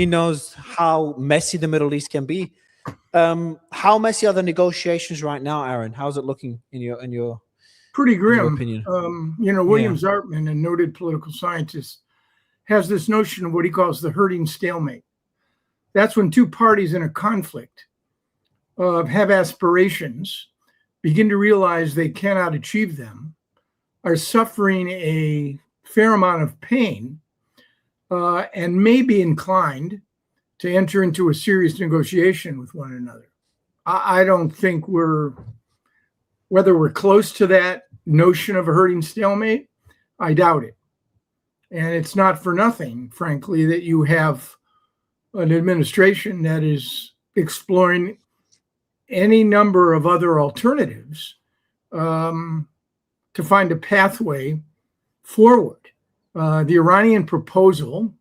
He knows how messy the Middle East can be. How messy are the negotiations right now, Aaron? How's it looking in your pretty grim opinion? William Zartman, a noted political scientist, has this notion of what he calls the herding stalemate. That's when two parties in a conflict have aspirations, begin to realize they cannot achieve them, are suffering a fair amount of pain, and may be inclined to enter into a serious negotiation with one another. I don't think whether we're close to that notion of a herding stalemate, I doubt it. And it's not for nothing, frankly, that you have an administration that is exploring any number of other alternatives to find a pathway forward. The Iranian proposal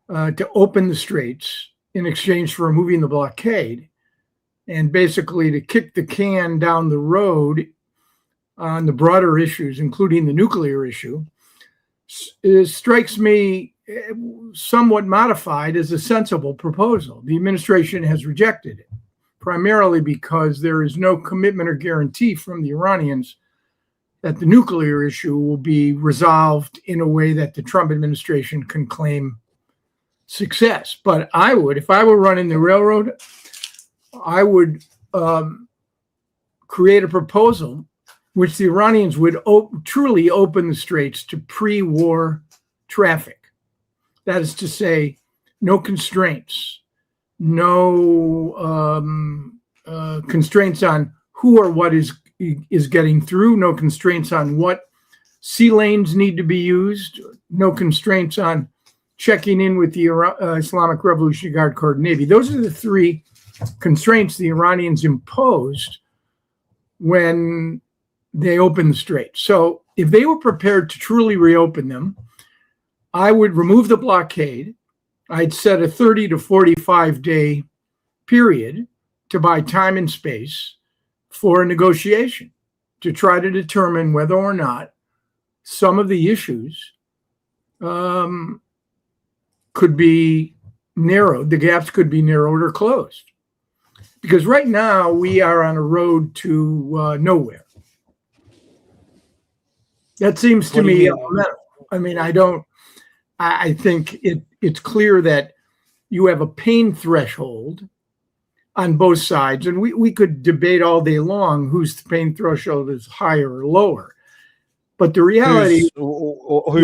to open the straits in exchange for removing the blockade and basically to kick the can down the road on the broader issues, including the nuclear issue, strikes me somewhat modified as a sensible proposal. The administration has rejected it, primarily because there is no commitment or guarantee from the Iranians that the nuclear issue will be resolved in a way that the Trump administration can claim success. But I would, if I were running the railroad, I would create a proposal which the Iranians would truly open the straits to pre-war traffic. That is to say, no constraints, no constraints on who or what is getting through, no constraints on what sea lanes need to be used, no constraints on checking in with the Islamic Revolutionary Guard Corps Navy. Those are the three constraints the Iranians imposed when they opened the straits. So if they were prepared to truly reopen them, I would remove the blockade. I'd set a 30 to 45 day period to buy time and space for a negotiation to try to determine whether or not some of the issues could be narrowed, the gaps could be narrowed or closed. Because right now we are on a road to nowhere. That seems to me, I mean, I think it's clear that you have a pain threshold on both sides. And we could debate all day long whose pain threshold is higher or lower. But the reality, who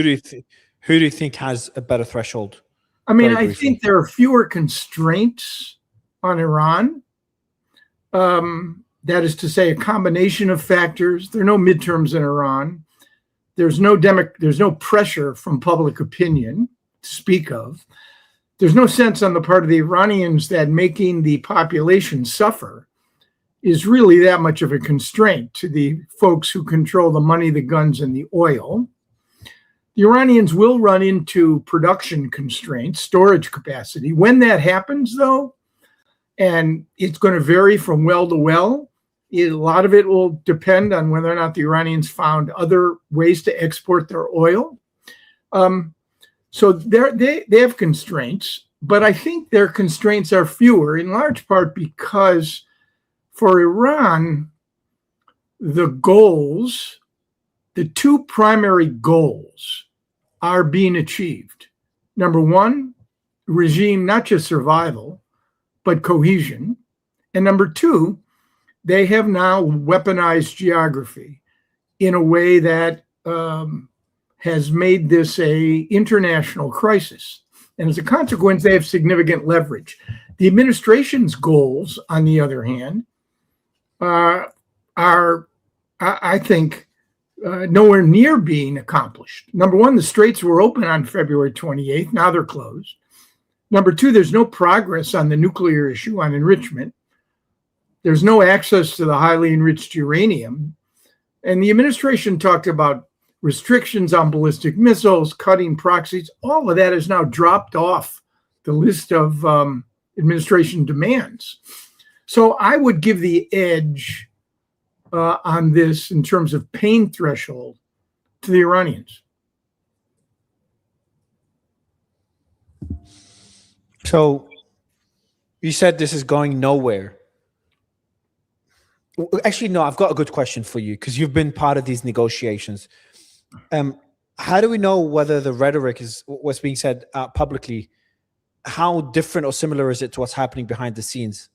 do you think has a better threshold? I mean, I think there are fewer constraints on Iran. That is to say, a combination of factors. There are no midterms in Iran. There's no pressure from public opinion to speak of. There's no sense on the part of the Iranians that making the population suffer is really that much of a constraint to the folks who control the money, the guns, and the oil. The Iranians will run into production constraints, storage capacity. When that happens, though, and it's going to vary from well to well, a lot of it will depend on whether or not the Iranians found other ways to export their oil. So they have constraints, but I think their constraints are fewer, in large part because for Iran, the two primary goals are being achieved. Number one, regime, not just survival, but cohesion. And number two, they have now weaponized geography in a way that has made this an international crisis. And as a consequence, they have significant leverage. The administration's goals, on the other hand, are I think, nowhere near being accomplished. Number one, the straits were open on February 28th. Now they're closed. Number two, there's no progress on the nuclear issue, on enrichment. There's no access to the highly enriched uranium. And the administration talked about restrictions on ballistic missiles, cutting proxies. All of that is now dropped off the list of administration demands. So I would give the edge on this in terms of pain threshold to the Iranians. So you said this is going nowhere. Actually, no, I've got a good question for you because you've been part of these negotiations. How do we know whether the rhetoric is what's being said publicly? How different or similar is it to what's happening behind the scenes?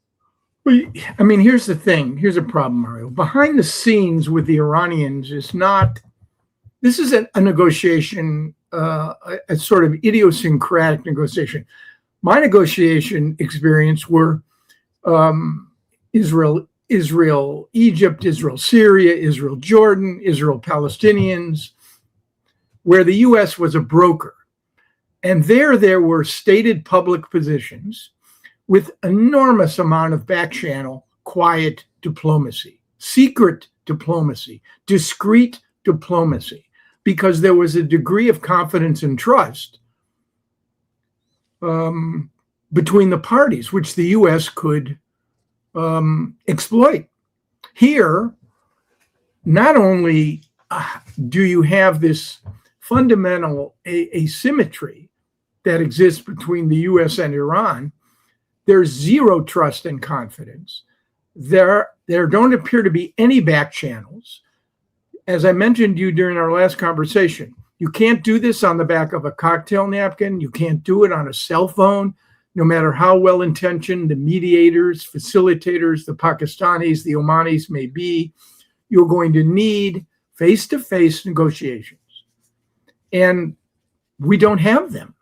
Well, I mean, here's the thing. Here's a problem, Mario. Behind the scenes with the Iranians is not, this is a negotiation, a sort of idiosyncratic negotiation. My negotiation experience were Israel, Egypt, Israel, Syria, Israel, Jordan, Israel, Palestinians, where the U.S. was a broker. And there were stated public positions with enormous amount of back channel, quiet diplomacy, secret diplomacy, discreet diplomacy, because there was a degree of confidence and trust between the parties, which the U.S. could exploit. Here, not only do you have this fundamental asymmetry that exists between the U.S. and Iran, there's zero trust and confidence. There don't appear to be any back channels. As I mentioned to you during our last conversation, you can't do this on the back of a cocktail napkin. You can't do it on a cell phone, no matter how well-intentioned the mediators, facilitators, the Pakistanis, the Omanis may be. You're going to need face-to-face negotiations. And we don't have them.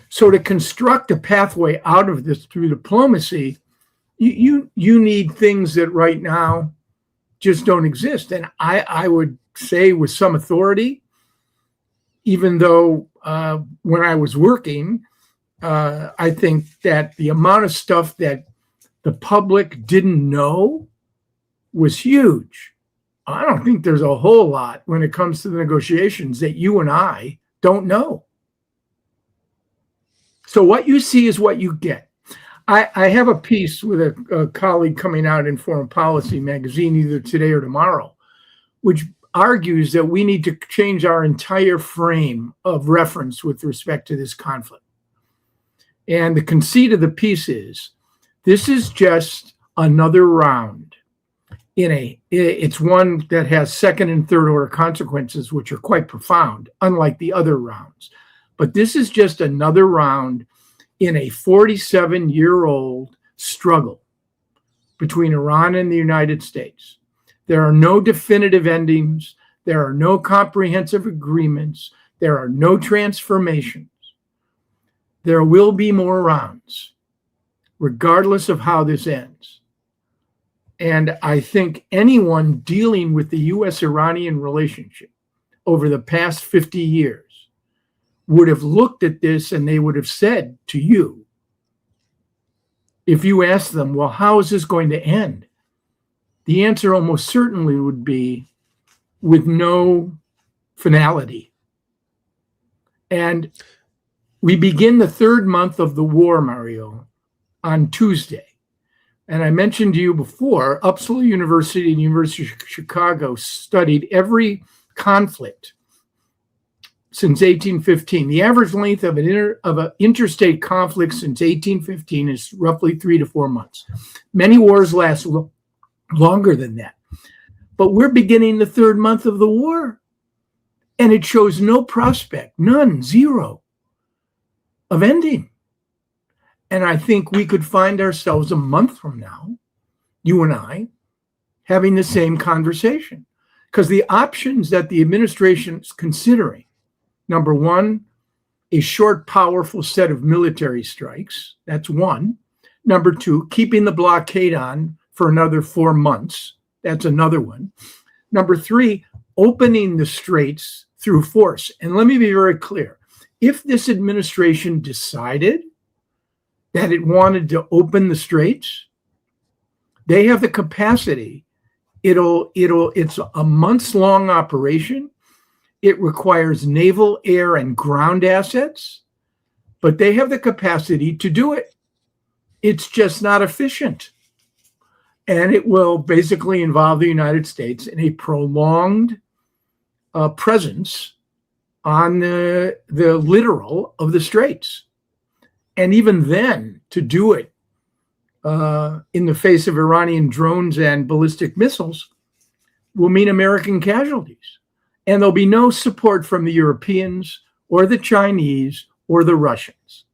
So to construct a pathway out of this through diplomacy, you need things that right now just don't exist. And I would say with some authority, even though when I was working, I think that the amount of stuff that the public didn't know was huge. I don't think there's a whole lot when it comes to the negotiations that you and I don't know. So what you see is what you get. I have a piece with a colleague coming out in Foreign Policy magazine either today or tomorrow, which argues that we need to change our entire frame of reference with respect to this conflict. And the conceit of the piece is, this is just another round it's one that has second and third order consequences, which are quite profound, unlike the other rounds. But this is just another round in a 47-year-old struggle between Iran and the United States. There are no definitive endings. There are no comprehensive agreements. There are no transformations. There will be more rounds, regardless of how this ends. And I think anyone dealing with the U.S.-Iranian relationship over the past 50 years would have looked at this and they would have said to you, if you asked them, well, how is this going to end? The answer almost certainly would be with no finality. And we begin the third month of the war, Mario, on Tuesday. And I mentioned to you before, Uppsala University and University of Chicago studied every conflict since 1815. The average length of an interstate conflict since 1815 is roughly 3 to 4 months. Many wars last longer than that. But we're beginning the third month of the war, and it shows no prospect, none, zero, of ending. And I think we could find ourselves a month from now, you and I, having the same conversation. Because the options that the administration is considering, number one, a short, powerful set of military strikes. That's one. Number two, keeping the blockade on for another 4 months. That's another one. Number three, opening the straits through force. And let me be very clear. If this administration decided that it wanted to open the straits, they have the capacity. It's a months-long operation. It requires naval, air, and ground assets, but they have the capacity to do it. It's just not efficient. And it will basically involve the United States in a prolonged presence on the littoral of the straits. And even then, to do it in the face of Iranian drones and ballistic missiles will mean American casualties. And there'll be no support from the Europeans or the Chinese or the Russians.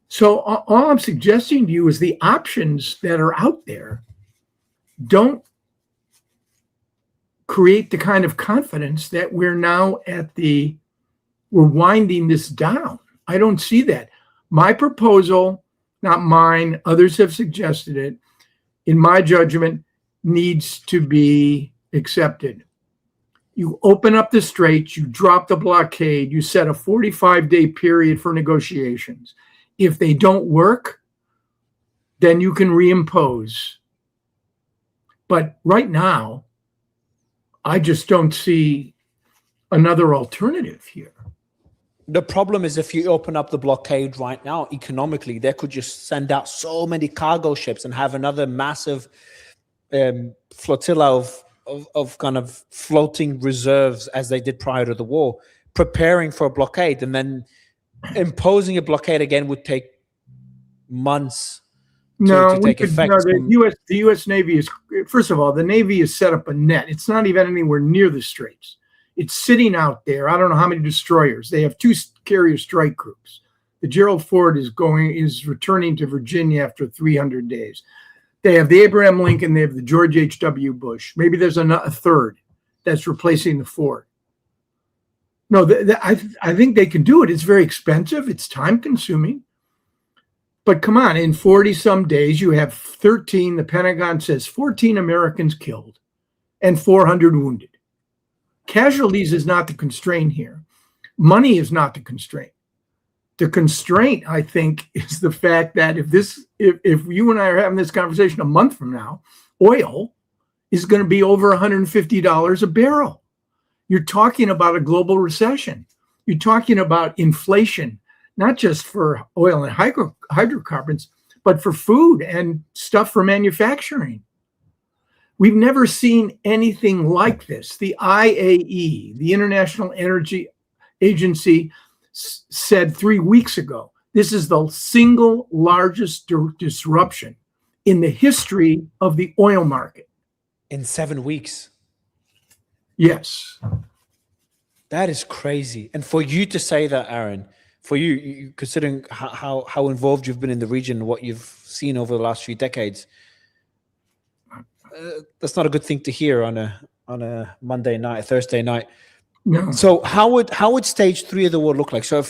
So all I'm suggesting to you is the options that are out there don't create the kind of confidence that we're now we're winding this down. I don't see that. My proposal, not mine, others have suggested it, in my judgment, needs to be accepted. You open up the straits, you drop the blockade, you set a 45-day period for negotiations. If they don't work, then you can reimpose. But right now, I just don't see another alternative here. The problem is if you open up the blockade right now, economically, they could just send out so many cargo ships and have another massive flotilla of kind of floating reserves as they did prior to the war, preparing for a blockade. And then imposing a blockade again would take months to take effect. No, the U.S. Navy is, first of all, the Navy has set up a net. It's not even anywhere near the straits. It's sitting out there. I don't know how many destroyers. They have 2 carrier strike groups. The Gerald Ford is returning to Virginia after 300 days. They have the Abraham Lincoln. They have the George H.W. Bush. Maybe there's a third that's replacing the Ford. No, I think they can do it. It's very expensive. It's time consuming. But come on, in 40 some days, you have 13, the Pentagon says 14 Americans killed and 400 wounded. Casualties is not the constraint here. Money is not the constraint. The constraint, I think, is the fact that if you and I are having this conversation a month from now, oil is going to be over $150 a barrel. You're talking about a global recession. You're talking about inflation, not just for oil and hydrocarbons, but for food and stuff for manufacturing. We've never seen anything like this. The IAE, the International Energy Agency, said 3 weeks ago, this is the single largest disruption in the history of the oil market. In 7 weeks. Yes. That is crazy. And for you to say that, Aaron, for you considering how involved you've been in the region and what you've seen over the last few decades, that's not a good thing to hear on a Monday night, a Thursday night. No. So how would stage 3 of the war look like? So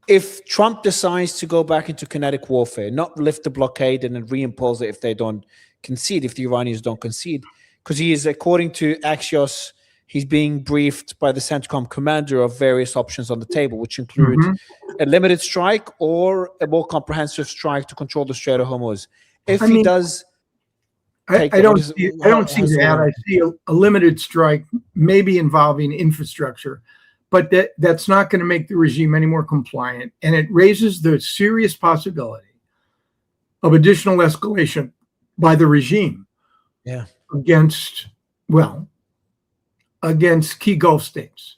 if Trump decides to go back into kinetic warfare, not lift the blockade and then reimpose it if they don't concede, if the Iranians don't concede, because he is, according to Axios, he's being briefed by the CENTCOM commander of various options on the table, which include a limited strike or a more comprehensive strike to control the Strait of Hormuz. If he does... I don't see that. I see a limited strike, maybe involving infrastructure, but that's not going to make the regime any more compliant. And it raises the serious possibility of additional escalation by the regime against key Gulf states.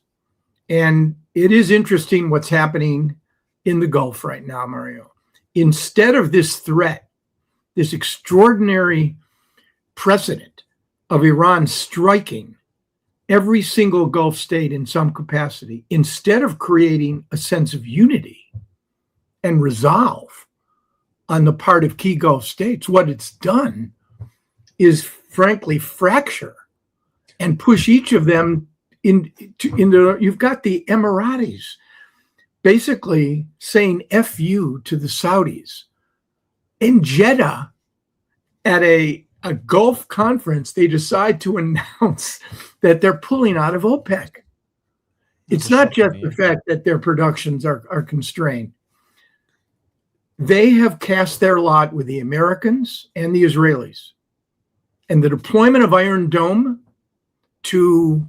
And it is interesting what's happening in the Gulf right now, Mario. Instead of this threat, this extraordinary precedent of Iran striking every single Gulf state in some capacity, instead of creating a sense of unity and resolve on the part of key Gulf states, what it's done is frankly fracture and push each of them into you've got the Emiratis basically saying F you to the Saudis. In Jeddah, at a Gulf conference, they decide to announce that they're pulling out of OPEC. It's not just the fact that their productions are constrained. They have cast their lot with the Americans and the Israelis. And the deployment of Iron Dome to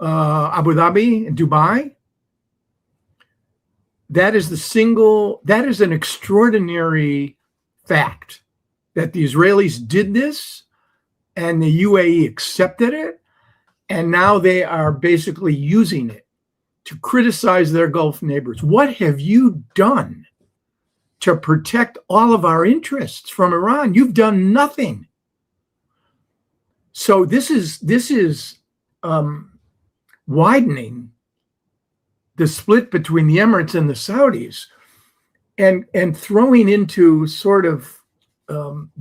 Abu Dhabi and Dubai, that is an extraordinary fact. That the Israelis did this and the UAE accepted it, and now they are basically using it to criticize their Gulf neighbors. What have you done to protect all of our interests from Iran. You've done nothing. So this is widening the split between the Emirates and the Saudis, and throwing into sort of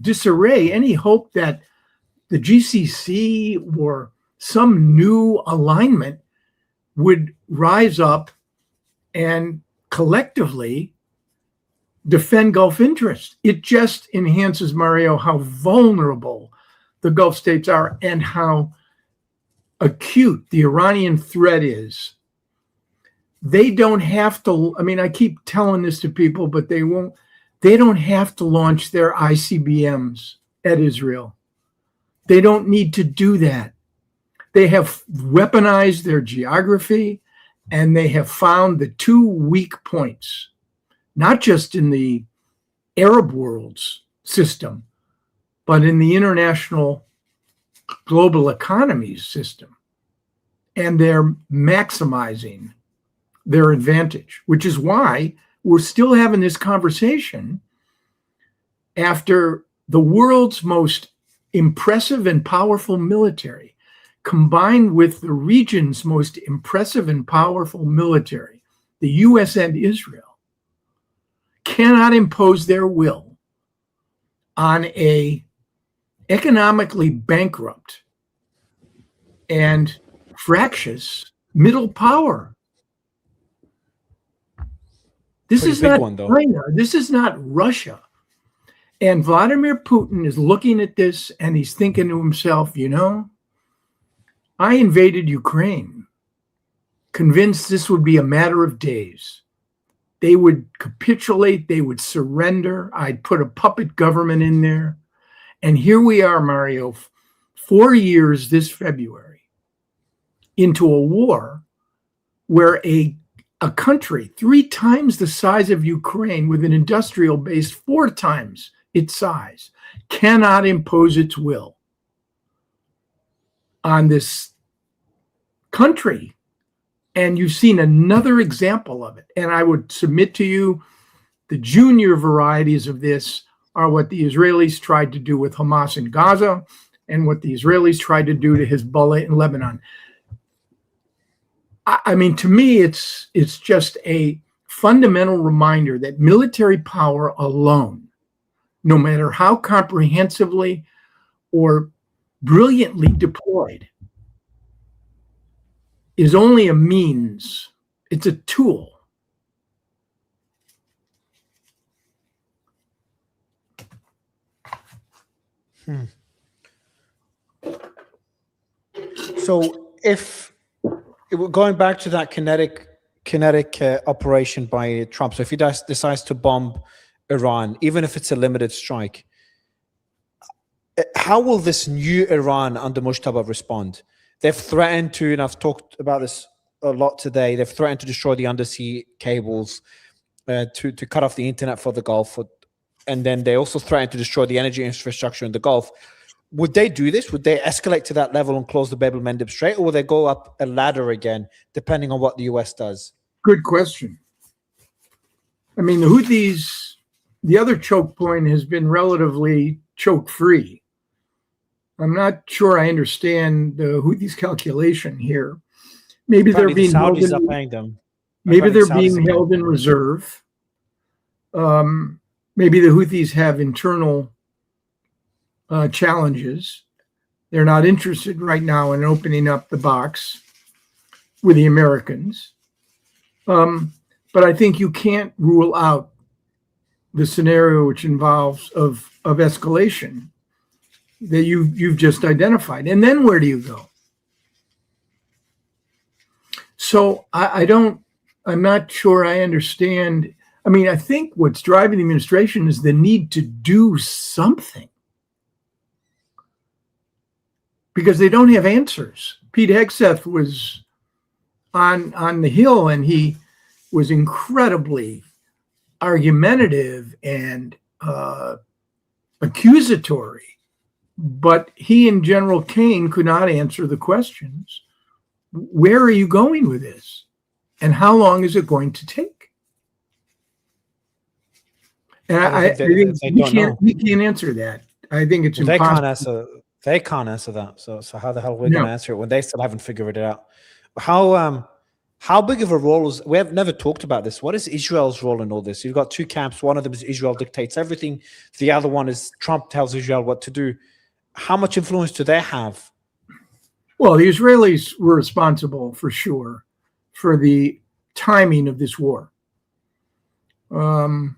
disarray any hope that the GCC or some new alignment would rise up and collectively defend Gulf interests. It just enhances, Mario, how vulnerable the Gulf states are and how acute the Iranian threat is. They don't have to, I mean, I keep telling this to people, but they don't have to launch their ICBMs at Israel. They don't need to do that. They have weaponized their geography, and they have found the two weak points, not just in the Arab world's system, but in the international global economy's system. And they're maximizing their advantage, which is why we're still having this conversation after the world's most impressive and powerful military, combined with the region's most impressive and powerful military, the US and Israel, cannot impose their will on a economically bankrupt and fractious middle power. This is not China. This is not Russia. And Vladimir Putin is looking at this and he's thinking to himself, you know, I invaded Ukraine, convinced this would be a matter of days. They would capitulate, they would surrender. I'd put a puppet government in there. And here we are, Mario, 4 years this February into a war where a country 3 times the size of Ukraine with an industrial base 4 times its size cannot impose its will on this country. And you've seen another example of it. And I would submit to you the junior varieties of this are what the Israelis tried to do with Hamas in Gaza and what the Israelis tried to do to Hezbollah in Lebanon. I mean, to me, it's just a fundamental reminder that military power alone, no matter how comprehensively or brilliantly deployed, is only a means. It's a tool. So if going back to that kinetic operation by Trump, so if he decides to bomb Iran, even if it's a limited strike, how will this new Iran under Mujtaba respond? They've threatened to, and I've talked about this a lot today, they've threatened to destroy the undersea cables, to cut off the internet for the Gulf, and then they also threatened to destroy the energy infrastructure in the Gulf. Would they do this? Would they escalate to that level and close the Bab el-Mandeb Strait, or will they go up a ladder again, depending on what the US does? Good question. I mean, the Houthis, the other choke point has been relatively choke-free. I'm not sure I understand the Houthis' calculation here. Maybe they're being held in, maybe they're being held in reserve. Maybe the Houthis have internal challenges. They're not interested right now in opening up the box with the Americans. But I think you can't rule out the scenario which involves of escalation that you've just identified. And then where do you go? So I'm not sure I understand. I mean, I think what's driving the administration is the need to do something, because they don't have answers. Pete Hegseth was on the Hill, and he was incredibly argumentative and accusatory, but he and General Kane could not answer the questions. Where are you going with this? And how long is it going to take? And I don't I think they, think they don't know. we can't answer that. I think it's They impossible. can't answer. They can't answer that. So how the hell we're No. going to answer it when they still haven't figured it out? How big of a role is? We have never talked about this. What is Israel's role in all this? You've got two camps. One of them is Israel dictates everything. The other one is Trump tells Israel what to do. How much influence do they have? Well, the Israelis were responsible for sure for the timing of this war. You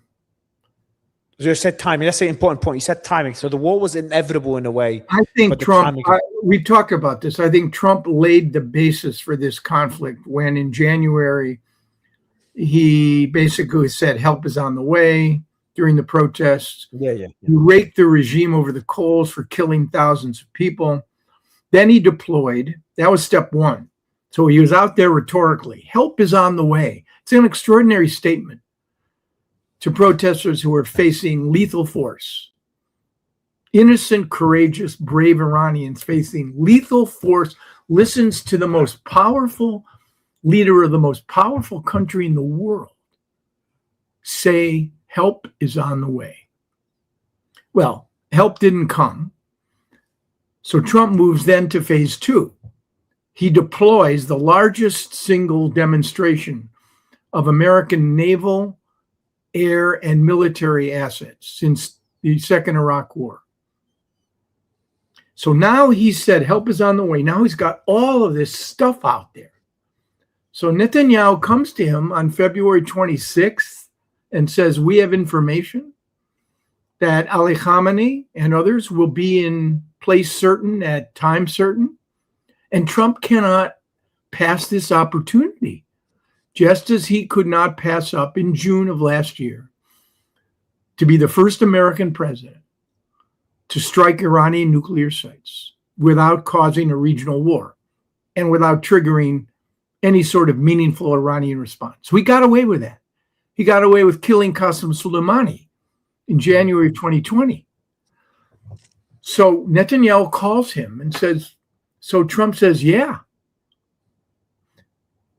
said timing. That's an important point. You said timing. So the war was inevitable in a way. I think Trump, timing... we talked about this. I think Trump laid the basis for this conflict when in January, he basically said help is on the way during the protests. Yeah. He raked the regime over the coals for killing thousands of people. Then he deployed. That was step one. So he was out there rhetorically. Help is on the way. It's an extraordinary statement to protesters who are facing lethal force. Innocent, courageous, brave Iranians facing lethal force listens to the most powerful leader of the most powerful country in the world say help is on the way. Well, help didn't come. So Trump moves then to phase two. He deploys the largest single demonstration of American naval, air, and military assets since the Second Iraq War. So now he said help is on the way. Now he's got all of this stuff out there. So Netanyahu comes to him on February 26th and says, we have information that Ali Khamenei and others will be in place certain at time certain. And Trump cannot pass this opportunity, just as he could not pass up in June of last year to be the first American president to strike Iranian nuclear sites without causing a regional war and without triggering any sort of meaningful Iranian response. So he got away with that. He got away with killing Qasem Soleimani in January of 2020. So Netanyahu calls him and says, so Trump says, yeah.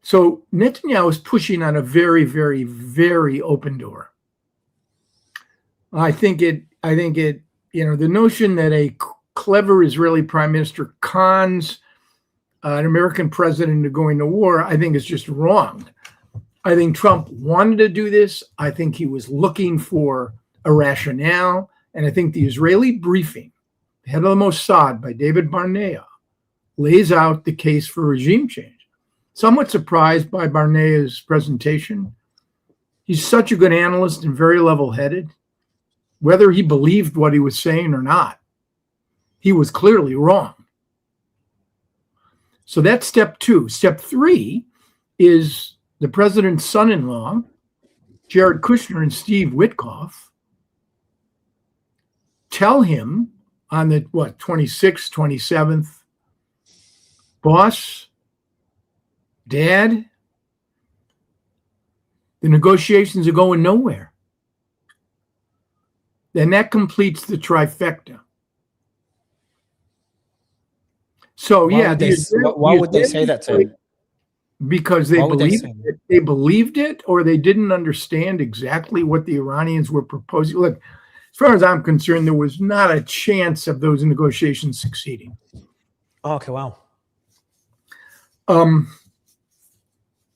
So Netanyahu is pushing on a very, very, very open door. I think it, the notion that a clever Israeli prime minister cons an American president into going to war, I think is just wrong. I think Trump wanted to do this. I think he was looking for a rationale. And I think the Israeli briefing, the head of the Mossad by David Barnea, lays out the case for regime change. Somewhat surprised by Barnea's presentation. He's such a good analyst and very level-headed. Whether he believed what he was saying or not, he was clearly wrong. So that's step two. Step three is the president's son-in-law, Jared Kushner and Steve Witkoff, tell him on the 26th, 27th, boss, dad, the negotiations are going nowhere. Then that completes the trifecta. So why would they say that to him? Because they believed it, or they didn't understand exactly what the Iranians were proposing. Look, as far as I'm concerned, there was not a chance of those negotiations succeeding. Oh, okay, wow.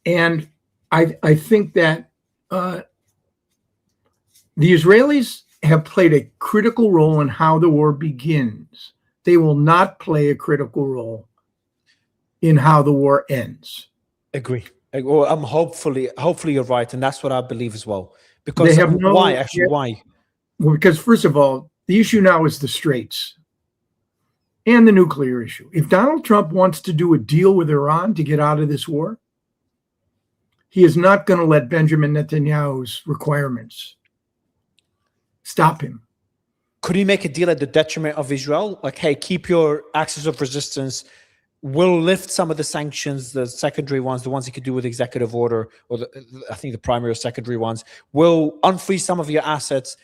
And I think that the Israelis have played a critical role in how the war begins. They will not play a critical role in how the war ends. Agree. Well, hopefully you're right, and that's what I believe as well. Because why? Well, because first of all, the issue now is the Straits and the nuclear issue. If Donald Trump wants to do a deal with Iran to get out of this war, he is not going to let Benjamin Netanyahu's requirements stop him. Could he make a deal at the detriment of Israel? Like, hey, keep your axis of resistance. We'll lift some of the sanctions, the secondary ones, the ones he could do with executive order, or I think the primary or secondary ones. We'll unfreeze some of your assets,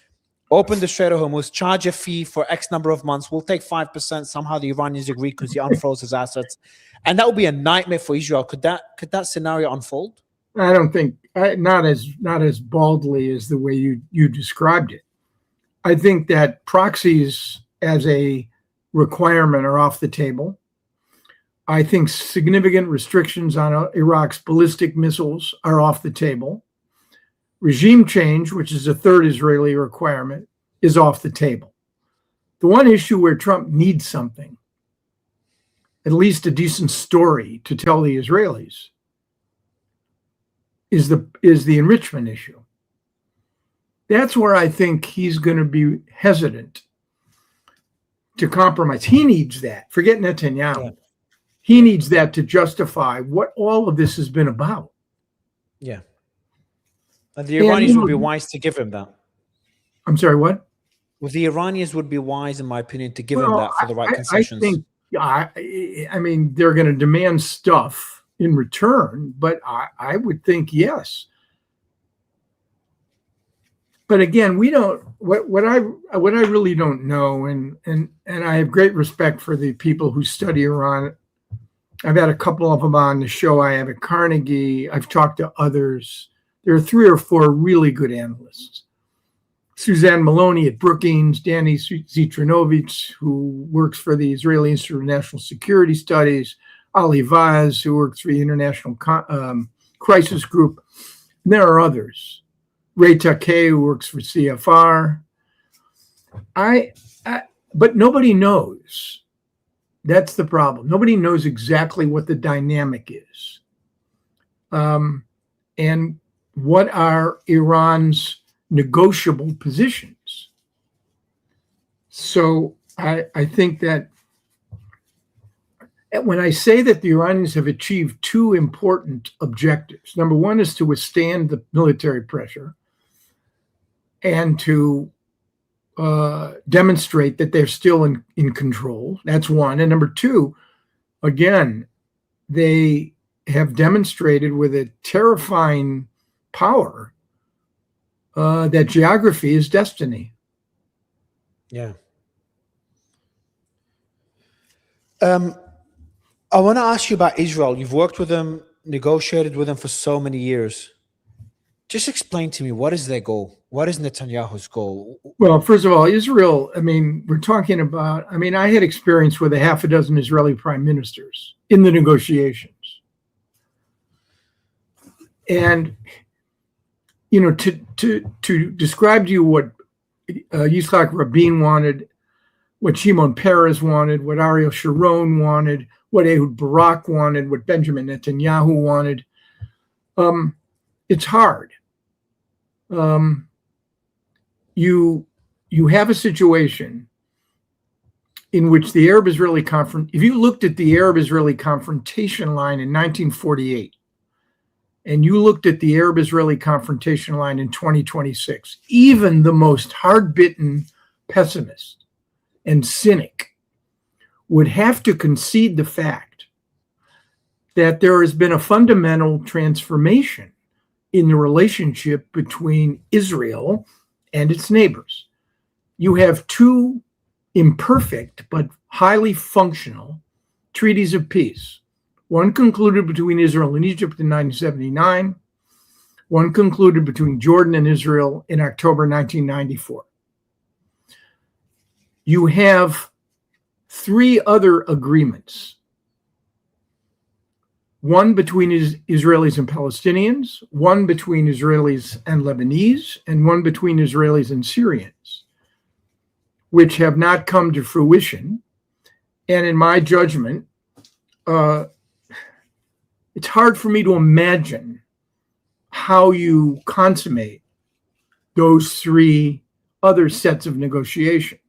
open the Strait of Hormuz, charge a fee for X number of months. We'll take 5%. Somehow the Iranians agree because he unfroze his assets. And that would be a nightmare for Israel. Could that scenario unfold? I don't think not as baldly as the way you described it. I think that proxies as a requirement are off the table. I think significant restrictions on Iraq's ballistic missiles are off the table. Regime change, which is a third Israeli requirement, is off the table. The one issue where Trump needs something, at least a decent story to tell the Israelis, is the enrichment issue. That's where I think he's going to be hesitant to compromise. He needs that. Forget Netanyahu. Yeah. He needs that to justify what all of this has been about. Yeah. And the Iranians would be wise to give him that. I'm sorry, what? Well, the Iranians would be wise, in my opinion, to give him that for the right concessions. I mean, they're going to demand stuff in return, but I would think yes. But again, we don't. What I really don't know, and I have great respect for the people who study Iran. I've had a couple of them on the show. I have at Carnegie. I've talked to others. There are 3 or 4 really good analysts. Suzanne Maloney at Brookings, Danny Zitrinovich, who works for the Israeli Institute of National Security Studies, Ali Vaz, who works for the International Crisis Group. And there are others. Ray Takei, who works for CFR. But nobody knows. That's the problem. Nobody knows exactly what the dynamic is. And what are Iran's negotiable positions? So I think that when I say that the Iranians have achieved 2 important objectives, number one is to withstand the military pressure and to demonstrate that they're still in control. That's one. And number 2, again, they have demonstrated with a terrifying power that geography is destiny. Yeah. I want to ask you about Israel. You've worked with them, negotiated with them for so many years. Just explain to me, what is their goal? What is Netanyahu's goal? Well, first of all, Israel, I mean, we're talking about, I had experience with a half a dozen Israeli prime ministers in the negotiations. And, to describe to you what Yitzhak Rabin wanted, what Shimon Peres wanted, what Ariel Sharon wanted, what Ehud Barak wanted, what Benjamin Netanyahu wanted, it's hard. You have a situation in which the Arab-Israeli if you looked at the Arab-Israeli confrontation line in 1948, and you looked at the Arab-Israeli confrontation line in 2026, even the most hard-bitten pessimist and cynic would have to concede the fact that there has been a fundamental transformation in the relationship between Israel and its neighbors. You have 2 imperfect but highly functional treaties of peace. One concluded between Israel and Egypt in 1979. One concluded between Jordan and Israel in October 1994. You have 3 other agreements. One between Israelis and Palestinians, one between Israelis and Lebanese, and one between Israelis and Syrians, which have not come to fruition. And in my judgment, it's hard for me to imagine how you consummate those 3 other sets of negotiations.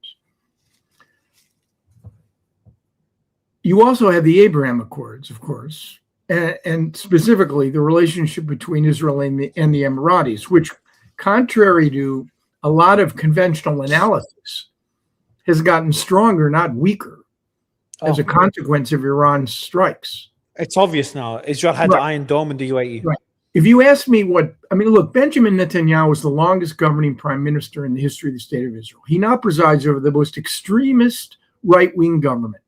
You also have the Abraham Accords, of course, and specifically the relationship between Israel and the Emiratis, which, contrary to a lot of conventional analysis, has gotten stronger, not weaker, as a consequence of Iran's strikes. It's obvious now. Israel had the Iron Dome in the UAE. Right. If you ask me look, Benjamin Netanyahu was the longest governing prime minister in the history of the state of Israel. He now presides over the most extremist right-wing government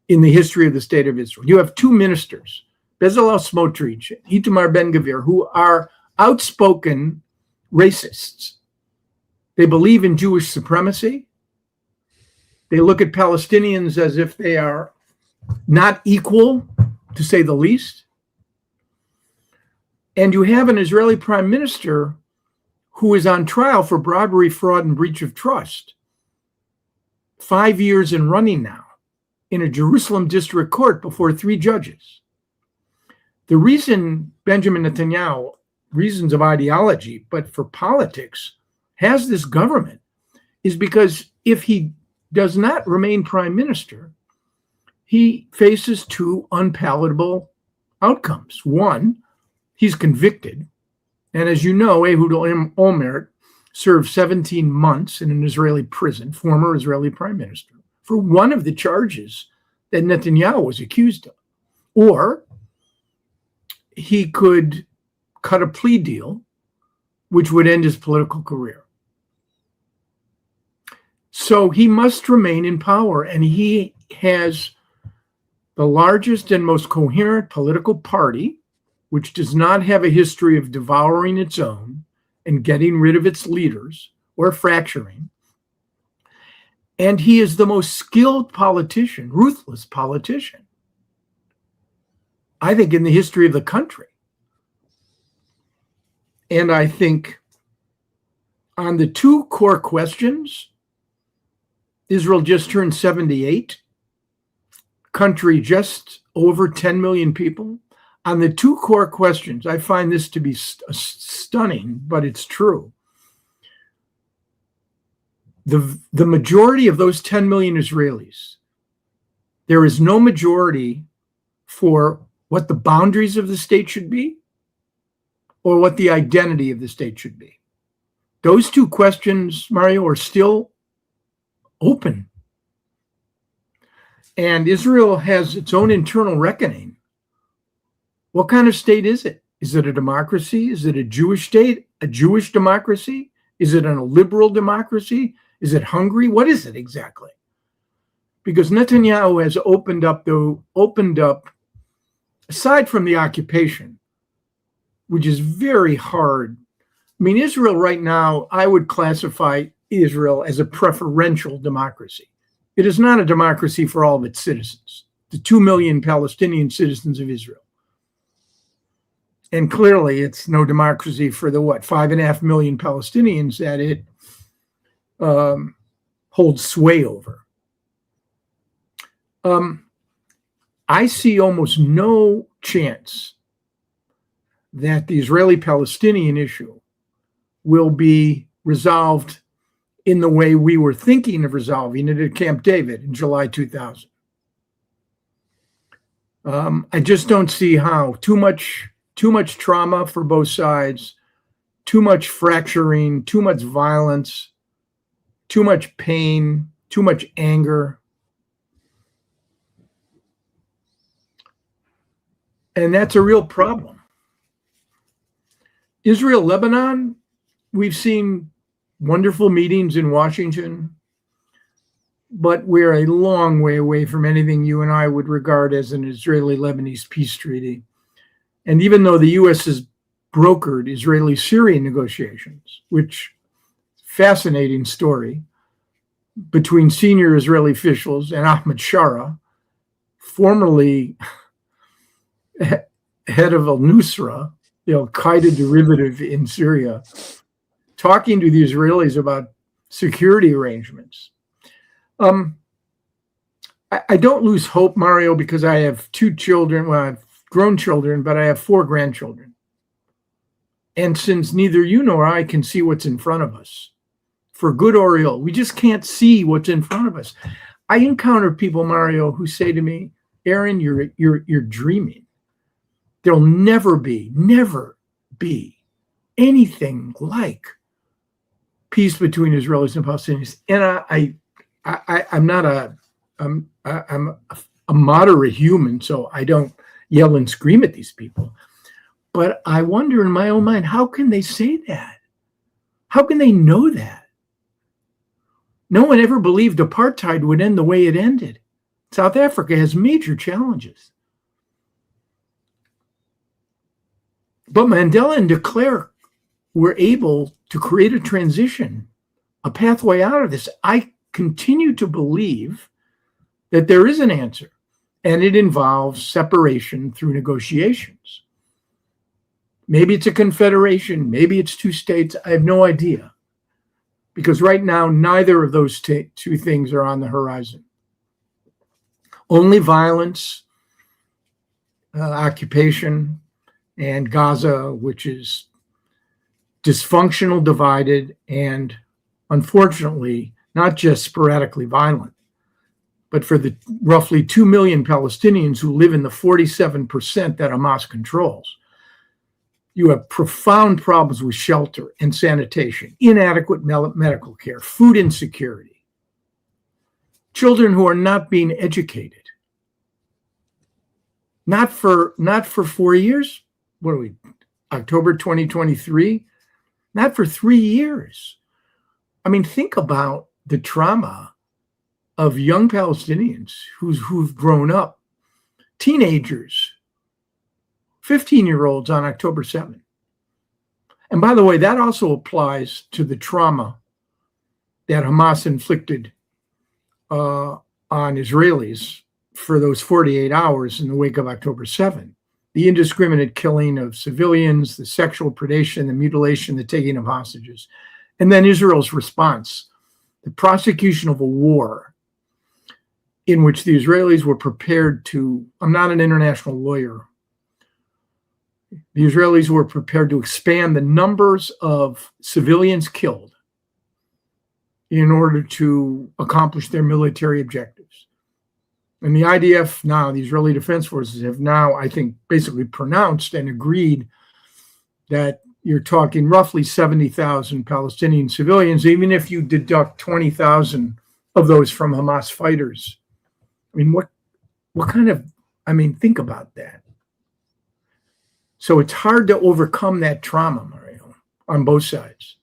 in the history of the state of Israel. You have 2 ministers, Bezalel Smotrich, Itamar Ben-Gvir, who are outspoken racists. They believe in Jewish supremacy. They look at Palestinians as if they are not equal, to say the least. And you have an Israeli prime minister who is on trial for bribery, fraud, and breach of trust. 5 years and running now in a Jerusalem district court before 3 judges. The reason Benjamin Netanyahu, reasons of ideology, but for politics, has this government is because if he does not remain prime minister, he faces 2 unpalatable outcomes. One, he's convicted. And as you know, Ehud Olmert served 17 months in an Israeli prison, former Israeli prime minister, for one of the charges that Netanyahu was accused of. Or he could cut a plea deal, which would end his political career. So he must remain in power, and he has the largest and most coherent political party, which does not have a history of devouring its own and getting rid of its leaders or fracturing. And he is the most skilled politician, ruthless politician, I think, in the history of the country. And I think on the 2 core questions, Israel just turned 78, country just over 10 million people. On the 2 core questions, I find this to be stunning, but it's true. The majority of those 10 million Israelis, there is no majority for what the boundaries of the state should be or what the identity of the state should be. Those 2 questions, Mario, are still open. And Israel has its own internal reckoning. What kind of state is it? Is it a democracy? Is it a Jewish state? A Jewish democracy? Is it a liberal democracy? Is it Hungary? What is it exactly? Because Netanyahu has opened up, aside from the occupation, which is very hard. I mean, Israel right now, I would classify Israel as a preferential democracy. It is not a democracy for all of its citizens, the 2 million Palestinian citizens of Israel. And clearly, it's no democracy for the 5.5 million Palestinians that it holds sway over. I see almost no chance that the Israeli-Palestinian issue will be resolved in the way we were thinking of resolving it at Camp David in July 2000. I just don't see how. Too much trauma for both sides, too much fracturing, too much violence, too much pain, too much anger. And that's a real problem. Israel, Lebanon, we've seen wonderful meetings in Washington, but we're a long way away from anything you and I would regard as an Israeli-Lebanese peace treaty. And even though the U.S. has brokered Israeli-Syrian negotiations, which fascinating story, between senior Israeli officials and Ahmed Shara, formerly head of al-Nusra, the al-Qaeda derivative in Syria, talking to the Israelis about security arrangements. I don't lose hope, Mario, because I have 2 children. Well, I have grown children, but I have 4 grandchildren. And since neither you nor I can see what's in front of us, for good or ill, we just can't see what's in front of us. I encounter people, Mario, who say to me, Aaron, you're dreaming. There'll never be anything like peace between Israelis and Palestinians. And I'm a moderate human, so I don't yell and scream at these people. But I wonder in my own mind, how can they say that? How can they know that? No one ever believed apartheid would end the way it ended. South Africa has major challenges. But Mandela and de Klerk were able to create a transition, a pathway out of this. I continue to believe that there is an answer, and it involves separation through negotiations. Maybe it's a confederation, maybe it's two states. I have no idea, because right now, neither of those two things are on the horizon. Only violence, occupation, and Gaza, which is dysfunctional, divided, and unfortunately, not just sporadically violent, but for the roughly 2 million Palestinians who live in the 47% that Hamas controls. You have profound problems with shelter and sanitation, inadequate medical care, food insecurity, children who are not being educated. Not for 4 years. What are we, October 2023? Not for 3 years. I mean, think about the trauma of young Palestinians who've grown up, teenagers, 15-year-olds on October 7th. And by the way, that also applies to the trauma that Hamas inflicted on Israelis for those 48 hours in the wake of October 7th. The indiscriminate killing of civilians, the sexual predation, the mutilation, the taking of hostages. And then Israel's response, the prosecution of a war in which the Israelis were prepared to, I'm not an international lawyer, the Israelis were prepared to expand the numbers of civilians killed in order to accomplish their military objectives. And the IDF now, the Israeli Defense Forces, have now, I think, basically pronounced and agreed that you're talking roughly 70,000 Palestinian civilians, even if you deduct 20,000 of those from Hamas fighters. I mean, what kind of, think about that. So it's hard to overcome that trauma, Mario, on both sides.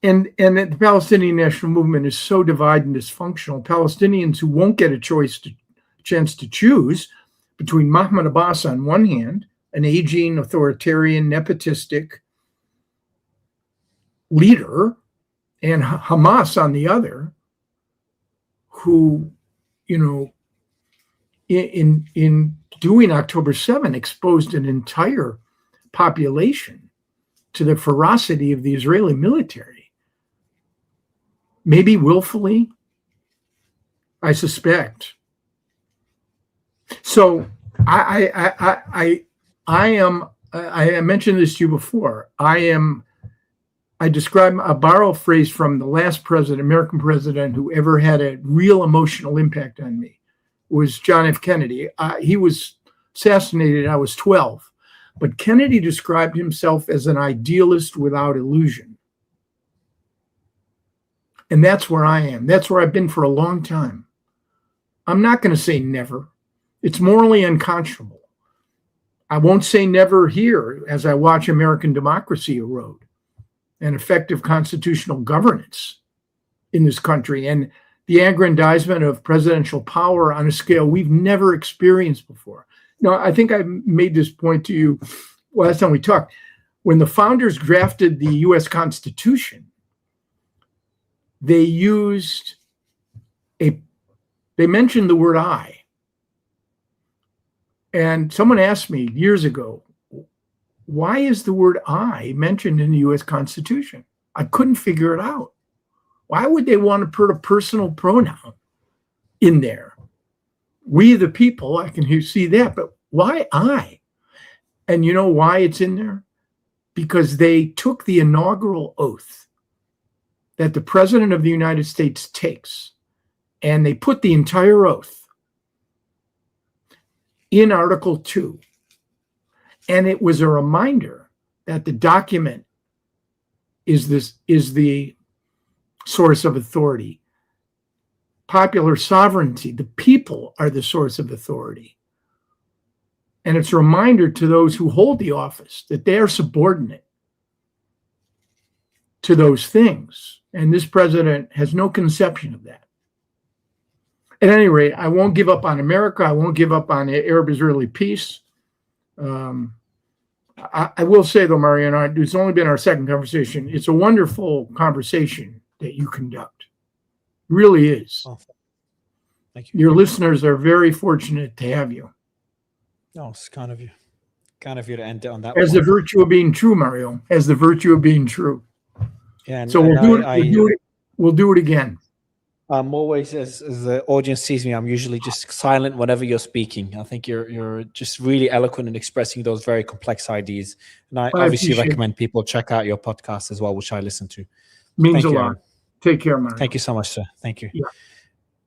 And the Palestinian national movement is so divided and dysfunctional. Palestinians who won't get a chance to choose between Mahmoud Abbas on one hand, an aging, authoritarian, nepotistic leader, and Hamas on the other, who, in doing October 7, exposed an entire population to the ferocity of the Israeli military. Maybe willfully, I suspect. So I mentioned this to you before. I borrow a phrase from the last president, American president, who ever had a real emotional impact on me, was John F. Kennedy. He was assassinated, I was 12. But Kennedy described himself as an idealist without illusion. And that's where I am. That's where I've been for a long time. I'm not going to say never. It's morally unconscionable. I won't say never here as I watch American democracy erode and effective constitutional governance in this country and the aggrandizement of presidential power on a scale we've never experienced before. Now, I think I made this point to you last time we talked. When the founders drafted the U.S. Constitution, they mentioned the word I. And someone asked me years ago, why is the word I mentioned in the U.S. Constitution? I couldn't figure it out. Why would they want to put a personal pronoun in there? We the people, I can see that, but why I? And you know why it's in there? Because they took the inaugural oath that the President of the United States takes, and they put the entire oath in Article 2. And it was a reminder that the document is the source of authority. Popular sovereignty, the people are the source of authority. And it's a reminder to those who hold the office that they are subordinate to those things. And this president has no conception of that. At any rate, I won't give up on America. I won't give up on Arab-Israeli peace. I will say though, Mario, and it's only been our second conversation. It's a wonderful conversation that you conduct. It really is. Oh, thank you. Your listeners are very fortunate to have you. No, it's kind of you to end it on that. As the virtue of being true, Mario. As the virtue of being true. Yeah. And, so we'll do it again. I'm always, as the audience sees me, I'm usually just silent whenever you're speaking. I think you're just really eloquent in expressing those very complex ideas. And I obviously recommend people check out your podcast as well, which I listen to. Means a lot. Take care, Mario. Thank you so much, sir. Thank you. Yeah.